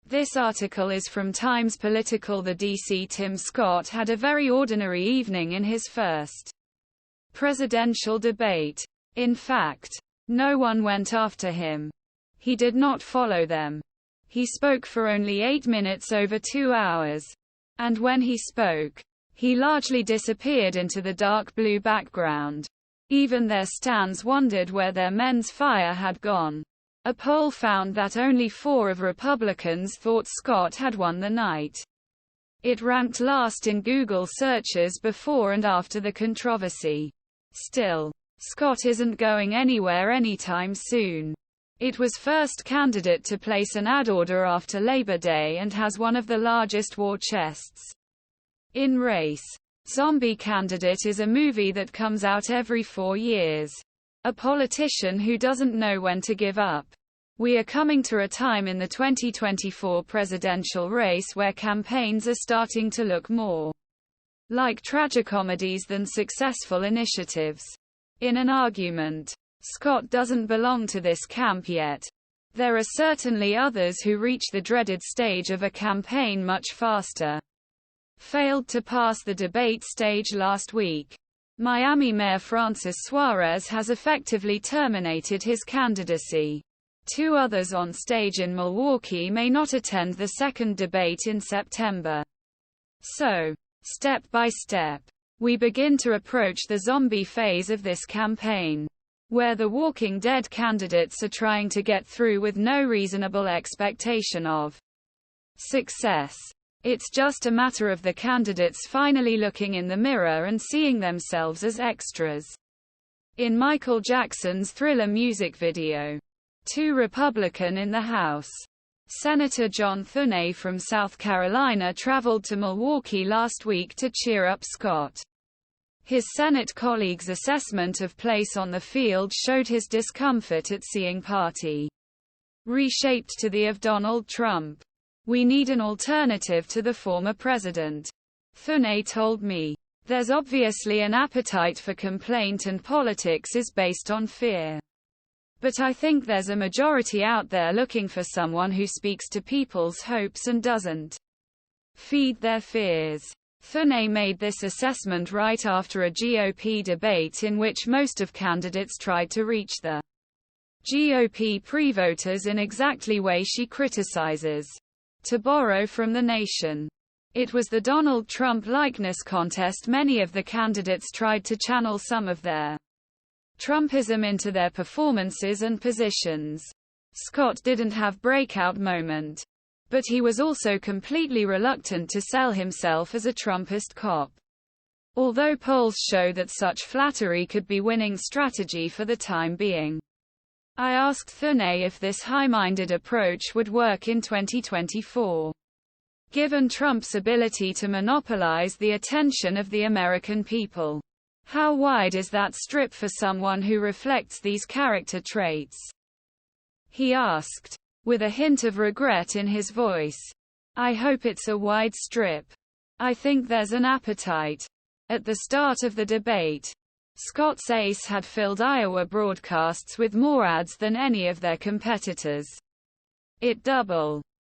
This article is from Times Political. The DC Tim Scott had a very ordinary evening in his first presidential debate. In fact, no one went after him. He did not follow them. He spoke for only 8 minutes over 2 hours. And when he spoke, he largely disappeared into the dark blue background. Even their stands wondered where their men's fire had gone. A poll found that only 4 of Republicans thought Scott had won the night. It ranked last in Google searches before and after the controversy. Still, Scott isn't going anywhere anytime soon. It was first candidate to place an ad order after Labor Day and has one of the largest war chests in race. Zombie Candidate is a movie that comes out every 4 years. A politician who doesn't know when to give up. We are coming to a time in the 2024 presidential race where campaigns are starting to look more like tragicomedies than successful initiatives. In an argument, Scott doesn't belong to this camp yet. There are certainly others who reach the dreaded stage of a campaign much faster. Failed to pass the debate stage last week. Miami Mayor Francis Suarez has effectively terminated his candidacy. 2 others on stage in Milwaukee may not attend the second debate in September. So, step by step, we begin to approach the zombie phase of this campaign, where the Walking Dead candidates are trying to get through with no reasonable expectation of success. It's just a matter of the candidates finally looking in the mirror and seeing themselves as extras. In Michael Jackson's Thriller music video, 2 Republican in the House. Senator John Thune from South Carolina traveled to Milwaukee last week to cheer up Scott. His Senate colleagues' assessment of place on the field showed his discomfort at seeing party reshaped to the of Donald Trump. We need an alternative to the former president, Thune told me. There's obviously an appetite for complaint and politics is based on fear. But I think there's a majority out there looking for someone who speaks to people's hopes and doesn't feed their fears. Thune made this assessment right after a GOP debate in which most of candidates tried to reach the GOP pre-voters in exactly way she criticizes. To borrow from The Nation. It was the Donald Trump likeness contest. Many of the candidates tried to channel some of their Trumpism into their performances and positions. Scott didn't have breakout moment. But he was also completely reluctant to sell himself as a Trumpist cop. Although polls show that such flattery could be winning strategy for the time being. I asked Thune if this high-minded approach would work in 2024. Given Trump's ability to monopolize the attention of the American people. How wide is that strip for someone who reflects these character traits? He asked, with a hint of regret in his voice. I hope it's a wide strip. I think there's an appetite. At the start of the debate, Scott's ace had filled Iowa broadcasts with more ads than any of their competitors. It doubl